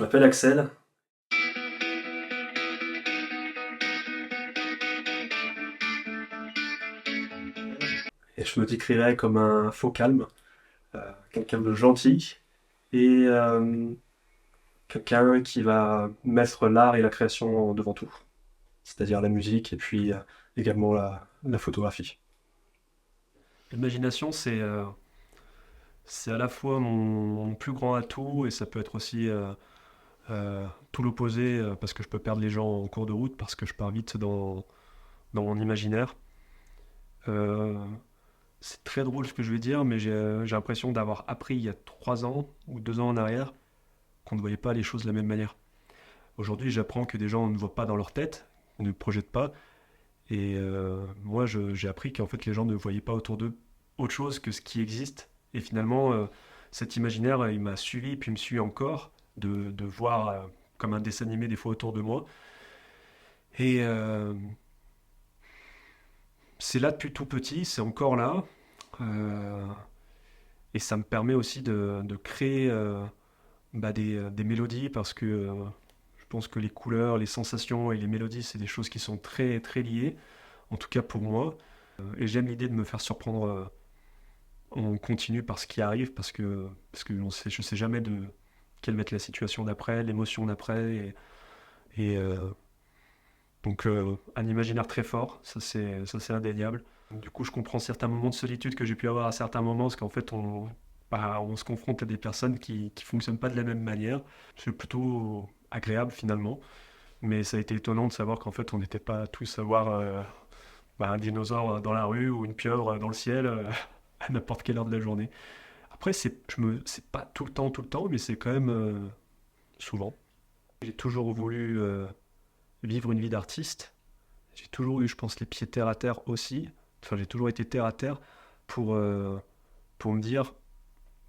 Je m'appelle Axel et je me décrirais comme un faux calme, quelqu'un de gentil et quelqu'un qui va mettre l'art et la création devant tout, c'est-à-dire la musique et puis également la photographie. L'imagination, c'est à la fois mon plus grand atout et ça peut être aussi tout l'opposé parce que je peux perdre les gens en cours de route parce que je pars vite dans mon imaginaire. Euh, c'est très drôle ce que je vais dire, mais j'ai l'impression d'avoir appris il y a 3 ans ou 2 ans en arrière qu'on ne voyait pas les choses de la même manière. Aujourd'hui, j'apprends que des gens ne voient pas dans leur tête, ne projettent pas, et moi, j'ai appris qu'en fait, les gens ne voyaient pas autour d'eux autre chose que ce qui existe. Et finalement, cet imaginaire, il m'a suivi, puis il me suit encore, de voir comme un dessin animé des fois autour de moi. Et c'est là depuis tout petit, c'est encore là. Euh, et ça me permet aussi de créer des mélodies parce que je pense que les couleurs, les sensations et les mélodies, c'est des choses qui sont très très liées, en tout cas pour moi. Et j'aime l'idée de me faire surprendre en continu par ce qui arrive parce que je sais jamais de quelle va être la situation d'après, l'émotion d'après. Donc un imaginaire très fort, ça c'est indéniable. Du coup, je comprends certains moments de solitude que j'ai pu avoir à certains moments, parce qu'en fait, on se confronte à des personnes qui fonctionnent pas de la même manière. C'est plutôt agréable finalement, mais ça a été étonnant de savoir qu'en fait, on n'était pas tous à voir un dinosaure dans la rue ou une pieuvre dans le ciel à n'importe quelle heure de la journée. Après, c'est pas tout le temps, mais c'est quand même souvent. J'ai toujours voulu vivre une vie d'artiste. J'ai toujours eu, je pense, les pieds terre à terre aussi. Enfin, j'ai toujours été terre à terre pour, euh, pour me dire,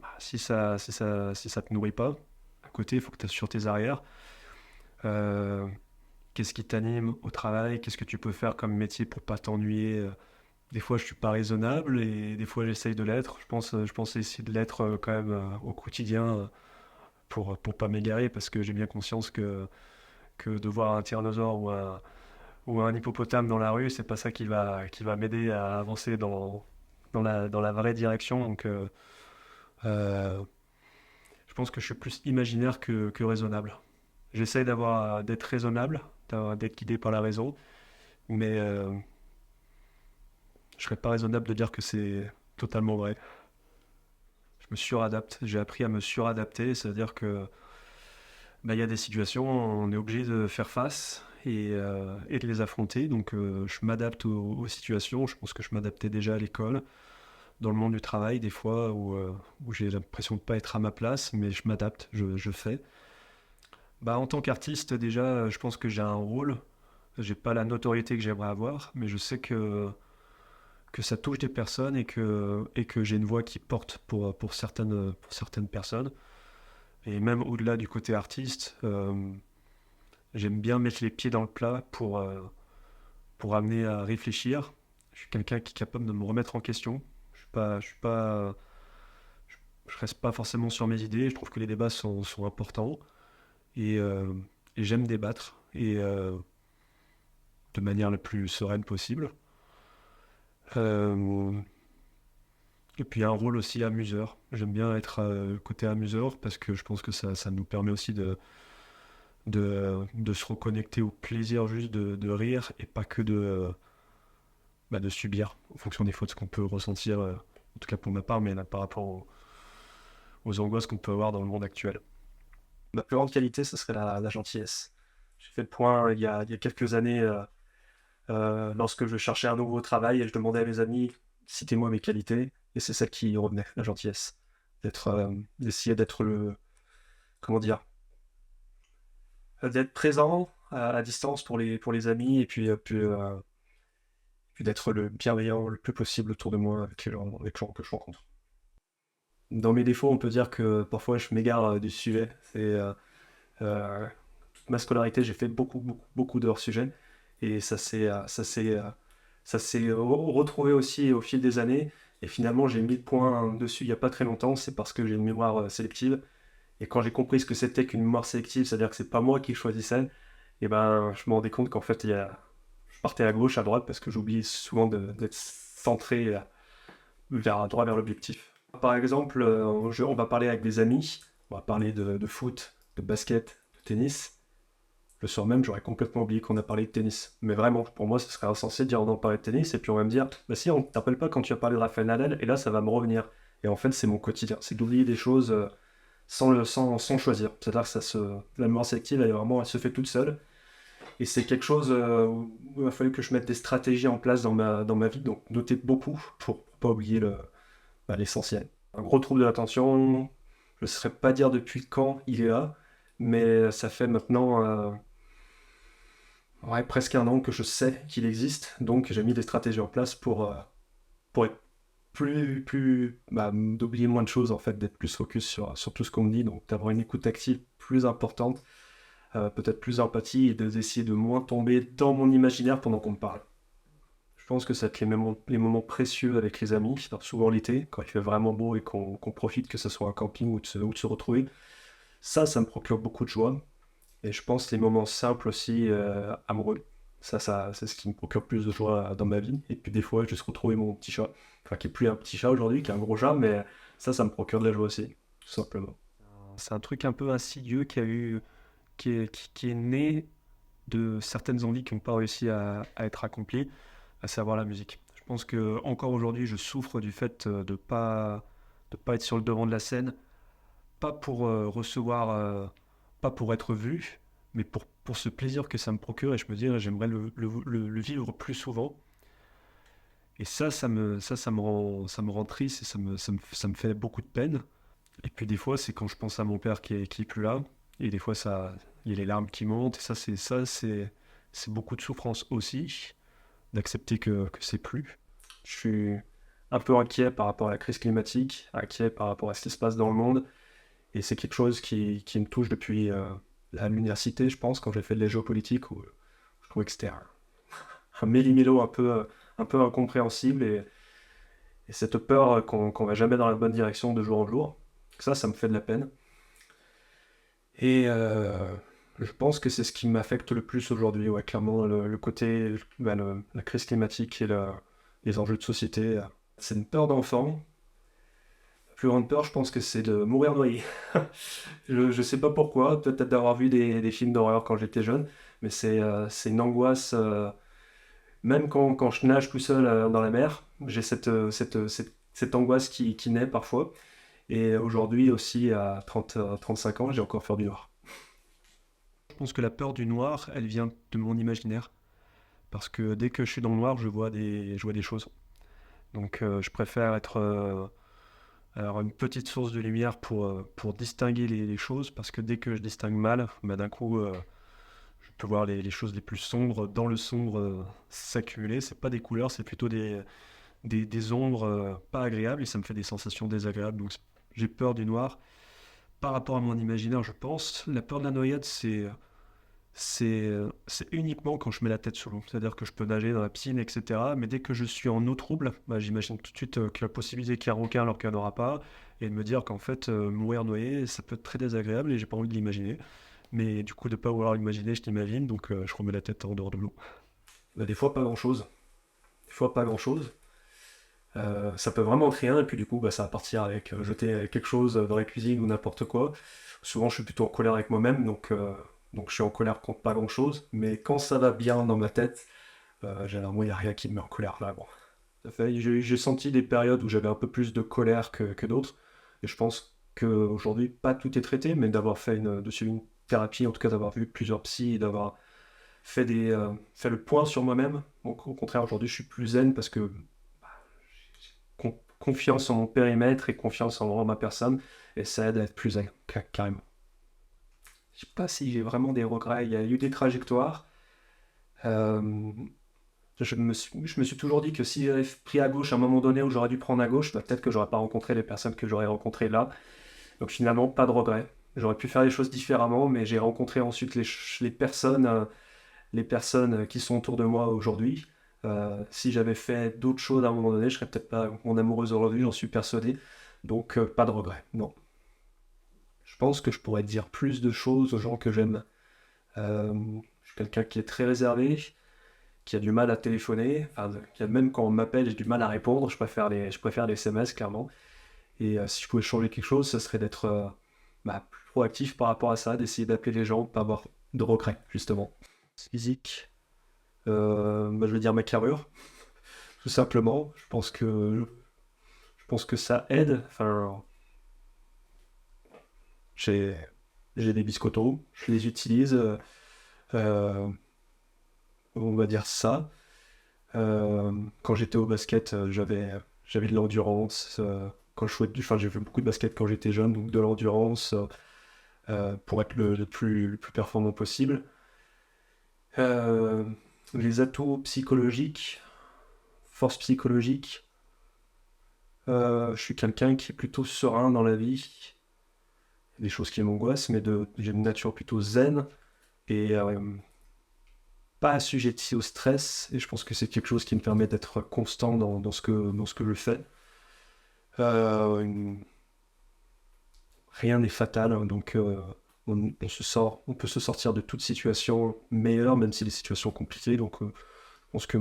bah, si ça te nourrit pas, à côté, il faut que tu assures tes arrières. Euh, Qu'est-ce qui t'anime au travail? Qu'est-ce que tu peux faire comme métier pour pas t'ennuyer? Des fois, je suis pas raisonnable et des fois, j'essaye de l'être. Je pense essayer de l'être quand même au quotidien pour pas m'égarer parce que j'ai bien conscience que de voir un tyrannosaure ou un hippopotame dans la rue, c'est pas ça qui va m'aider à avancer dans la vraie direction. Donc, euh, je pense que je suis plus imaginaire que raisonnable. J'essaye d'être raisonnable, d'être guidé par la raison, mais je serais pas raisonnable de dire que c'est totalement vrai. Je me suradapte, j'ai appris à me suradapter, c'est-à-dire que bah, il y a des situations, on est obligé de faire face et de les affronter. Donc je m'adapte aux situations. Je pense que je m'adaptais déjà à l'école, dans le monde du travail, des fois où j'ai l'impression de ne pas être à ma place, mais je m'adapte, je fais. Bah, en tant qu'artiste, déjà, je pense que j'ai un rôle. J'ai pas la notoriété que j'aimerais avoir, mais je sais que ça touche des personnes et que j'ai une voix qui porte pour certaines personnes. Et même au-delà du côté artiste, j'aime bien mettre les pieds dans le plat pour amener à réfléchir. Je suis quelqu'un qui est capable de me remettre en question. Je reste pas forcément sur mes idées. Je trouve que les débats sont importants et, euh, et j'aime débattre et de manière la plus sereine possible. Euh, et puis il y a un rôle aussi amuseur. J'aime bien être côté amuseur parce que je pense que ça nous permet aussi de se reconnecter au plaisir juste de rire et pas que de subir en fonction des fautes qu'on peut ressentir, en tout cas pour ma part, mais là, par rapport aux angoisses qu'on peut avoir dans le monde actuel. Ma plus grande qualité, ce serait la gentillesse. J'ai fait le point il y a quelques années, lorsque je cherchais un nouveau travail et je demandais à mes amis, citez-moi mes qualités, et c'est celle qui revenait, la gentillesse. D'essayer d'être comment dire, d'être présent à distance pour les amis, et puis d'être le bienveillant le plus possible autour de moi avec les gens que je rencontre. Dans mes défauts, on peut dire que parfois je m'égare du sujet. Euh, Toute ma scolarité, j'ai fait beaucoup, beaucoup, beaucoup de hors-sujet. Et ça s'est retrouvé aussi au fil des années. Et finalement, j'ai mis le point dessus il n'y a pas très longtemps. C'est parce que j'ai une mémoire sélective. Et quand j'ai compris ce que c'était qu'une mémoire sélective, c'est-à-dire que c'est pas moi qui choisissais, et ben, je me rendais compte qu'en fait, je partais à gauche, à droite, parce que j'oubliais souvent d'être centré droit vers l'objectif. Par exemple, on va parler avec des amis, on va parler de foot, de basket, de tennis. Le soir même, j'aurais complètement oublié qu'on a parlé de tennis. Mais vraiment, pour moi, ce serait insensé de dire on en parlait de tennis, et puis on va me dire, bah si, on ne t'appelle pas quand tu as parlé de Rafael Nadal, et là, ça va me revenir. Et en fait, c'est mon quotidien, c'est d'oublier des choses sans choisir. C'est-à-dire que la mémoire sélective, elle se fait toute seule. Et c'est quelque chose où il a fallu que je mette des stratégies en place dans ma vie, donc noter beaucoup pour pas oublier l'essentiel. Un gros trouble de l'attention, je ne saurais pas dire depuis quand il est là, mais ça fait maintenant presque un an que je sais qu'il existe, donc j'ai mis des stratégies en place pour être d'oublier moins de choses en fait, d'être plus focus sur tout ce qu'on me dit, donc d'avoir une écoute active plus importante, peut-être plus empathie et d'essayer de moins tomber dans mon imaginaire pendant qu'on me parle. Je pense que c'est les moments précieux avec les amis, souvent l'été, quand il fait vraiment beau et qu'on profite, que ce soit un camping ou de se retrouver. Ça me procure beaucoup de joie. Et je pense les moments simples aussi, amoureux. C'est ce qui me procure plus de joie dans ma vie. Et puis des fois, juste retrouver mon petit chat. Enfin, qui est plus un petit chat aujourd'hui, qui est un gros chat, mais ça me procure de la joie aussi, tout simplement. C'est un truc un peu insidieux qui est né de certaines envies qui n'ont pas réussi à être accomplies, à savoir la musique. Je pense que encore aujourd'hui, je souffre du fait de pas être sur le devant de la scène, pas pour pas pour être vu, mais pour ce plaisir que ça me procure. Et je me dis, j'aimerais le vivre plus souvent. Et ça me rend triste et ça me fait beaucoup de peine. Et puis des fois, c'est quand je pense à mon père qui est plus là, et des fois, il y a les larmes qui montent. Et c'est beaucoup de souffrance aussi, d'accepter que c'est plus. Je suis un peu inquiet par rapport à la crise climatique, inquiet par rapport à ce qui se passe dans le monde. Et c'est quelque chose qui me touche depuis l'université, je pense, quand j'ai fait de la géopolitique, où je trouvais que c'était un méli-mélo un peu incompréhensible. Et cette peur qu'on va jamais dans la bonne direction de jour en jour, ça me fait de la peine. Et je pense que c'est ce qui m'affecte le plus aujourd'hui, ouais, clairement, le côté, la crise climatique et les enjeux de société. C'est une peur d'enfant. La plus grande peur, je pense que c'est de mourir noyé. Je sais pas pourquoi, peut-être d'avoir vu des films d'horreur quand j'étais jeune, mais c'est une angoisse. Même quand je nage tout seul dans la mer, j'ai cette angoisse qui naît parfois. Et aujourd'hui aussi, à 35 ans, j'ai encore peur du noir. Je pense que la peur du noir, elle vient de mon imaginaire. Parce que dès que je suis dans le noir, je vois des choses. Donc je préfère être alors une petite source de lumière pour distinguer les choses. Parce que dès que je distingue mal, bah, d'un coup, je peux voir les choses les plus sombres dans le sombre s'accumuler. C'est pas des couleurs, c'est plutôt des ombres pas agréables. Et ça me fait des sensations désagréables. Donc j'ai peur du noir. Par rapport à mon imaginaire, je pense, la peur de la noyade, c'est uniquement quand je mets la tête sous l'eau. C'est-à-dire que je peux nager dans la piscine, etc. Mais dès que je suis en eau trouble, bah, j'imagine tout de suite qu'il y a la possibilité qu'il y ait un requin alors qu'il n'y en aura pas. Et de me dire qu'en fait, mourir noyé, ça peut être très désagréable et j'ai pas envie de l'imaginer. Mais du coup, de ne pas vouloir l'imaginer, je l'imagine. Donc je remets la tête en dehors de l'eau. Bah, des fois, pas grand-chose. Des fois, pas grand-chose. Ça peut vraiment être rien. Et puis du coup, bah, ça va partir avec jeter quelque chose dans la cuisine ou n'importe quoi. Souvent, je suis plutôt en colère avec moi-même. Donc je suis en colère contre pas grand-chose, mais quand ça va bien dans ma tête, généralement il n'y a rien qui me met en colère là. Bon. J'ai senti des périodes où j'avais un peu plus de colère que d'autres, et je pense qu'aujourd'hui, pas tout est traité, mais d'avoir de suivre une thérapie, en tout cas d'avoir vu plusieurs psys, et d'avoir fait le point sur moi-même. Donc, au contraire, aujourd'hui je suis plus zen parce que confiance en mon périmètre et confiance en ma personne, et ça aide à être plus zen, carrément. Je sais pas si j'ai vraiment des regrets. Il y a eu des trajectoires. Euh, je me suis toujours dit que si j'avais pris à gauche à un moment donné où j'aurais dû prendre à gauche, bah, peut-être que j'aurais pas rencontré les personnes que j'aurais rencontrées là. Donc finalement, pas de regrets. J'aurais pu faire les choses différemment, mais j'ai rencontré ensuite les personnes qui sont autour de moi aujourd'hui. Si j'avais fait d'autres choses à un moment donné, je serais peut-être pas mon amoureuse aujourd'hui, j'en suis persuadé. Donc pas de regrets, non. Je pense que je pourrais dire plus de choses aux gens que j'aime. Je suis quelqu'un qui est très réservé, qui a du mal à téléphoner, enfin, même quand on m'appelle, j'ai du mal à répondre, je préfère les SMS, clairement. Et si je pouvais changer quelque chose, ce serait d'être plus proactif par rapport à ça, d'essayer d'appeler les gens, pas avoir de regrets, justement. Physique, je veux dire ma carrure, tout simplement. Je pense que ça aide. Enfin, j'ai, j'ai des biscottos, je les utilise, euh, on va dire ça. Quand j'étais au basket, j'avais de l'endurance. Quand enfin, j'ai fait beaucoup de basket quand j'étais jeune, donc de l'endurance pour être le plus performant possible. Euh, les atouts psychologiques, force psychologique. Je suis quelqu'un qui est plutôt serein dans la vie. Des choses qui m'angoissent, mais j'ai une nature plutôt zen et pas assujetti au stress. Et je pense que c'est quelque chose qui me permet d'être constant dans ce que je fais. Euh, Rien n'est fatal, hein, donc on peut se sortir de toute situation meilleure, même si les situations sont compliquées. Donc, je pense que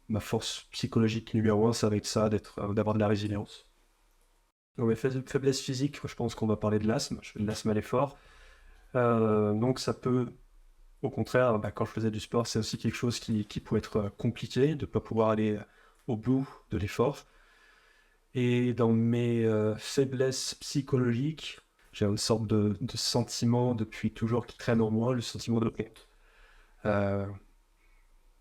ma force psychologique numéro un, ça va être ça, d'avoir de la résilience. Dans mes faiblesses physiques, je pense qu'on va parler de l'asthme. Je fais de l'asthme à l'effort. Donc ça peut, au contraire, quand je faisais du sport, c'est aussi quelque chose qui peut être compliqué, de ne pas pouvoir aller au bout de l'effort. Et dans mes faiblesses psychologiques, j'ai une sorte de sentiment depuis toujours qui traîne en moi, le sentiment de honte. Euh,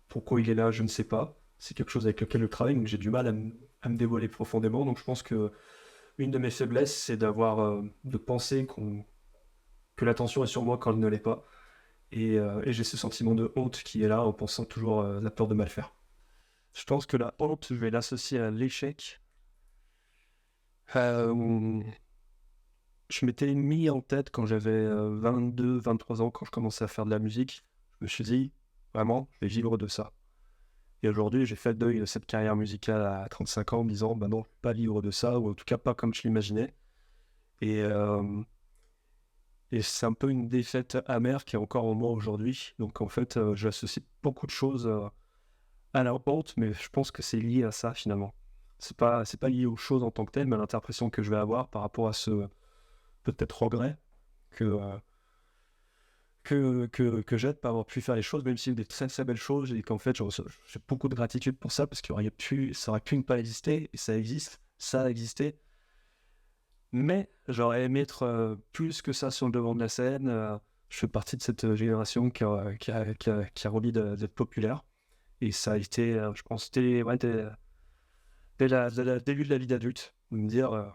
Pourquoi il est là, je ne sais pas. C'est quelque chose avec lequel je travaille, donc j'ai du mal à me dévoiler profondément. Donc je pense que une de mes faiblesses, c'est de penser que l'attention est sur moi quand elle ne l'est pas. Et j'ai ce sentiment de honte qui est là en pensant toujours la peur de mal faire. Je pense que la honte, je vais l'associer à l'échec. Euh, je m'étais mis en tête quand j'avais 22, 23 ans, quand je commençais à faire de la musique. Je me suis dit, vraiment, je vais vivre de ça. Et aujourd'hui, j'ai fait le deuil de cette carrière musicale à 35 ans en me disant, bah non, je vais pas vivre de ça, ou en tout cas pas comme je l'imaginais. Et, euh, et c'est un peu une défaite amère qui est encore en moi aujourd'hui. Donc en fait, j'associe beaucoup de choses à la honte, mais je pense que c'est lié à ça finalement. C'est pas lié aux choses en tant que telles, mais à l'interprétation que je vais avoir par rapport à ce peut-être regret que, euh, que j'ai de ne pas avoir pu faire les choses, même s'il y a eu des très très belles choses, et qu'en fait j'ai beaucoup de gratitude pour ça, parce ça aurait pu ne pas exister, et ça a existé, mais j'aurais aimé être plus que ça sur le devant de la scène. Je fais partie de cette génération qui a envie d'être populaire, et ça a été, je pense, dès le début de la vie d'adulte, de me dire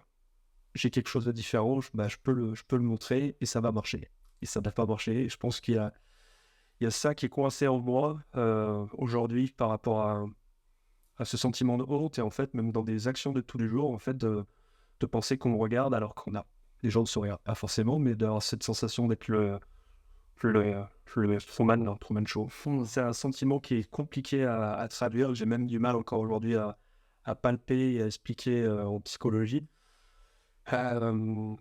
j'ai quelque chose de différent, je peux le montrer, et ça va marcher. Et ça n'a pas marché, et je pense qu'il y a ça qui est coincé en moi aujourd'hui par rapport à ce sentiment de honte, et en fait, même dans des actions de tous les jours, en fait, de penser qu'on me regarde alors les gens ne se regardent pas forcément, mais d'avoir cette sensation d'être le, le Truman Show. C'est un sentiment qui est compliqué à traduire, j'ai même du mal encore aujourd'hui à palper et à expliquer en psychologie. Euh,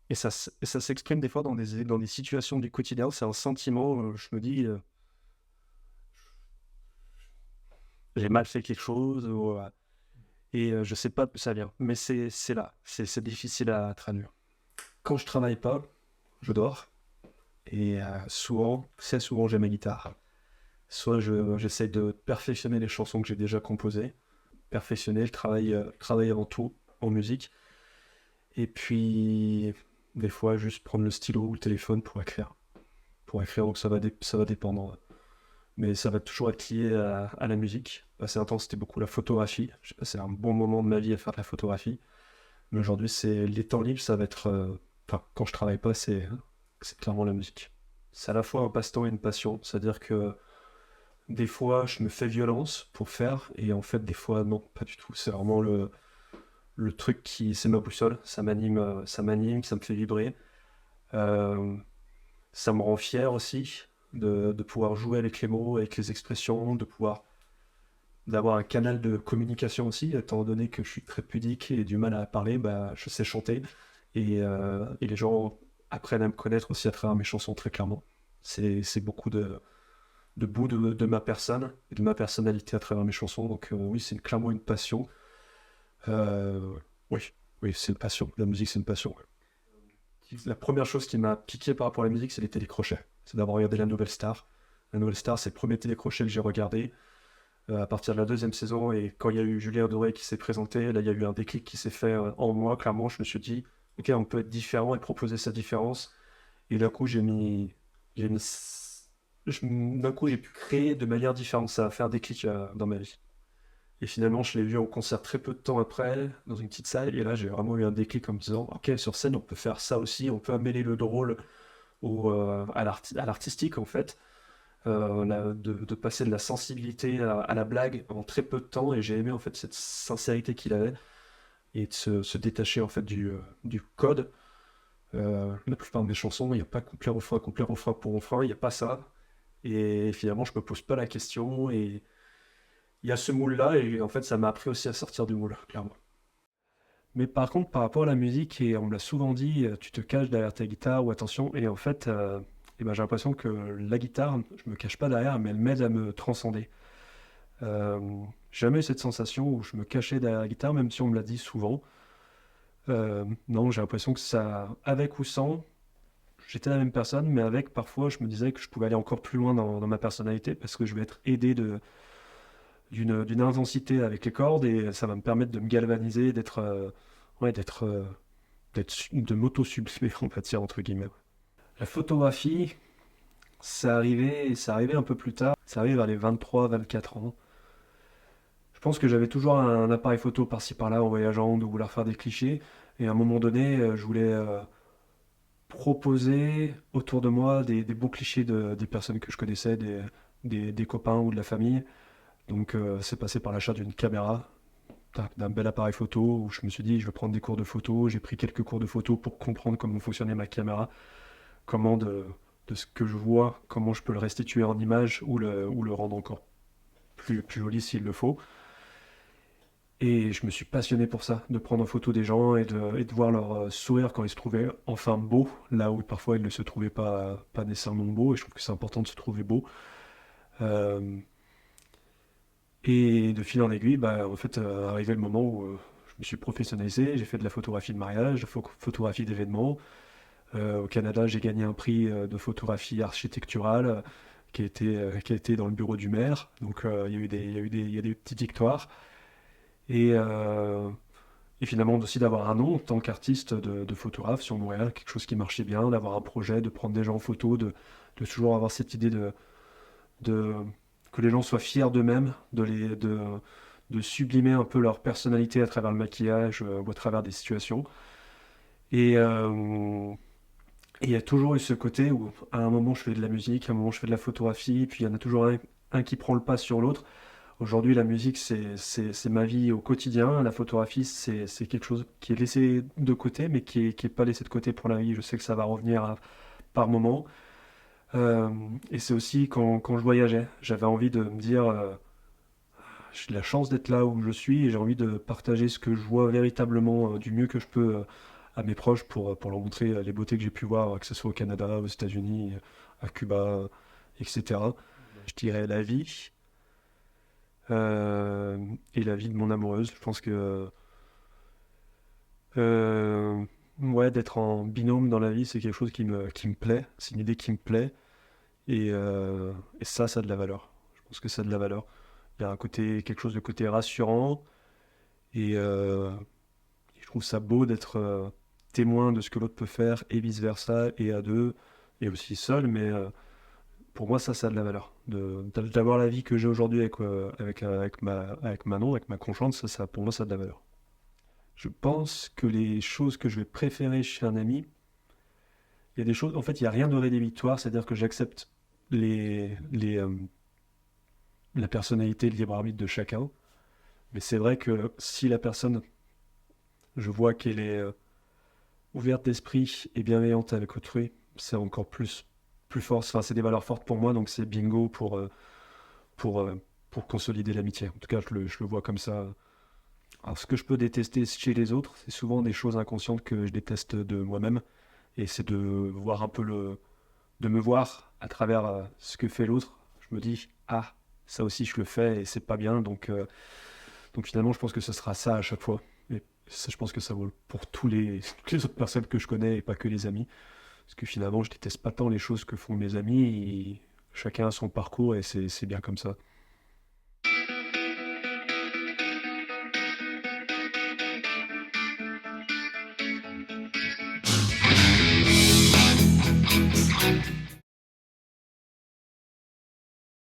et ça s'exprime des fois dans des situations du quotidien. C'est un sentiment, je me dis, j'ai mal fait quelque chose, et je sais pas d'où ça vient. Mais c'est là, c'est difficile à traduire. Quand je travaille pas, je dors. Et très souvent, j'ai ma guitare. Soit j'essaie de perfectionner les chansons que j'ai déjà composées. Perfectionner, je travaille avant tout en musique. Et puis, des fois, juste prendre le stylo ou le téléphone pour écrire. Donc ça va dépendre. Mais ça va toujours être lié à la musique. Passé un temps, c'était beaucoup la photographie. J'ai passé un bon moment de ma vie à faire de la photographie. Mais aujourd'hui, c'est les temps libres, ça va être... Enfin, quand je travaille pas, c'est clairement la musique. C'est à la fois un passe-temps et une passion. C'est-à-dire que des fois, je me fais violence pour faire, et en fait, des fois, non, pas du tout. C'est vraiment le truc c'est ma boussole. Ça m'anime, ça me fait vibrer. Euh, Ça me rend fier aussi de pouvoir jouer avec les mots, avec les expressions, d'avoir un canal de communication aussi, étant donné que je suis très pudique et du mal à parler, je sais chanter. Et les gens apprennent à me connaître aussi à travers mes chansons, très clairement. C'est beaucoup de bouts de ma personne et de ma personnalité à travers mes chansons. Donc oui, c'est clairement une passion. Euh, oui, oui, c'est une passion. La musique, c'est une passion. La première chose qui m'a piqué par rapport à la musique, c'est les télécrochets. C'est d'avoir regardé La Nouvelle Star. La Nouvelle Star, c'est le premier télécrochet que j'ai regardé à partir de la deuxième saison. Et quand il y a eu Julien Doré qui s'est présenté, là, il y a eu un déclic qui s'est fait en moi. Clairement, je me suis dit, ok, on peut être différent et proposer sa différence. Et d'un coup, j'ai mis, d'un coup, j'ai pu créer de manière différente. Ça a fait un déclic dans ma vie. Et finalement, je l'ai vu en concert très peu de temps après, dans une petite salle. Et là, j'ai vraiment eu un déclic en me disant, ok, sur scène, on peut faire ça aussi. On peut mêler le drôle à l'artistique, en fait. De passer de la sensibilité à la blague en très peu de temps. Et j'ai aimé, en fait, cette sincérité qu'il avait. Et de se détacher, en fait, du code. La plupart de mes chansons, il n'y a pas couplet, refrain pour refrain, il n'y a pas ça. Et finalement, je me pose pas la question. Et il y a ce moule-là, et en fait, ça m'a appris aussi à sortir du moule, clairement. Mais par contre, par rapport à la musique, et on me l'a souvent dit, tu te caches derrière ta guitare ou attention, et en fait, eh ben, j'ai l'impression que la guitare, je me cache pas derrière, mais elle m'aide à me transcender. Euh, j'ai jamais eu cette sensation où je me cachais derrière la guitare, même si on me l'a dit souvent. Non, j'ai l'impression que ça, avec ou sans, j'étais la même personne, mais avec, parfois, je me disais que je pouvais aller encore plus loin dans ma personnalité, parce que je vais être aidé d'une intensité avec les cordes, et ça va me permettre de me galvaniser, ouais, de m'auto-sublimer, on va dire, entre guillemets. La photographie, ça arrivait un peu plus tard, ça arrive vers les 23, 24 ans. Je pense que j'avais toujours un appareil photo par-ci par-là en voyageant, de vouloir faire des clichés, et à un moment donné, je voulais proposer autour de moi des beaux clichés des personnes que je connaissais, des copains ou de la famille. Donc c'est passé par l'achat d'une caméra, d'un bel appareil photo, où je me suis dit je vais prendre des cours de photo. J'ai pris quelques cours de photo pour comprendre comment fonctionnait ma caméra, comment de ce que je vois, comment je peux le restituer en image ou le rendre encore plus joli s'il le faut. Et je me suis passionné pour ça, de prendre en photo des gens et de voir leur sourire quand ils se trouvaient enfin beaux, là où parfois ils ne se trouvaient pas nécessairement beaux, et je trouve que c'est important de se trouver beau. Euh, et de fil en aiguille, bah, en fait, arrivé le moment où je me suis professionnalisé, j'ai fait de la photographie de mariage, de la photographie d'événements. Au Canada, j'ai gagné un prix de photographie architecturale qui a été dans le bureau du maire. Donc il y a eu il y a des petites victoires. Et, euh, et finalement aussi d'avoir un nom en tant qu'artiste de photographe sur Montréal, quelque chose qui marchait bien, d'avoir un projet, de prendre des gens en photo, de toujours avoir cette idée de que les gens soient fiers d'eux-mêmes, de sublimer un peu leur personnalité à travers le maquillage ou à travers des situations. Et et il y a toujours eu ce côté où à un moment je fais de la musique, à un moment je fais de la photographie, puis il y en a toujours un qui prend le pas sur l'autre. Aujourd'hui, la musique, c'est ma vie au quotidien. La photographie, c'est quelque chose qui est laissé de côté, mais qui est pas laissé de côté pour la vie. Je sais que ça va revenir par moment. Euh, et c'est aussi quand je voyageais. J'avais envie de me dire, j'ai de la chance d'être là où je suis et j'ai envie de partager ce que je vois véritablement du mieux que je peux à mes proches pour leur montrer les beautés que j'ai pu voir, que ce soit au Canada, aux États-Unis, à Cuba, etc. Je dirais la vie et la vie de mon amoureuse. Je pense que euh, ouais, d'être en binôme dans la vie, c'est quelque chose qui me plaît. C'est une idée qui me plaît et ça a de la valeur. Je pense que ça a de la valeur. Il y a un côté, quelque chose de côté rassurant et je trouve ça beau d'être témoin de ce que l'autre peut faire et vice-versa et à deux et aussi seul, mais pour moi ça a de la valeur. D'avoir la vie que j'ai aujourd'hui avec Manon, avec ma conjointe, pour moi ça a de la valeur. Je pense que les choses que je vais préférer chez un ami, il y a des choses, en fait il n'y a rien de rédhibitoire, c'est-à-dire que j'accepte les, les, euh, la personnalité, le libre arbitre de chacun, mais c'est vrai que si la personne, je vois qu'elle est ouverte d'esprit et bienveillante avec autrui, c'est encore plus fort. Enfin, c'est des valeurs fortes pour moi, donc c'est bingo pour, euh, pour consolider l'amitié. En tout cas, je le vois comme ça. Alors, ce que je peux détester chez les autres, c'est souvent des choses inconscientes que je déteste de moi-même. Et c'est de voir un peu de me voir à travers ce que fait l'autre. Je me dis, ah, ça aussi je le fais et c'est pas bien. Donc finalement, je pense que ce sera ça à chaque fois. Et ça, je pense que ça vaut pour toutes les autres personnes que je connais et pas que les amis. Parce que finalement, je déteste pas tant les choses que font mes amis. Et chacun a son parcours et c'est bien comme ça.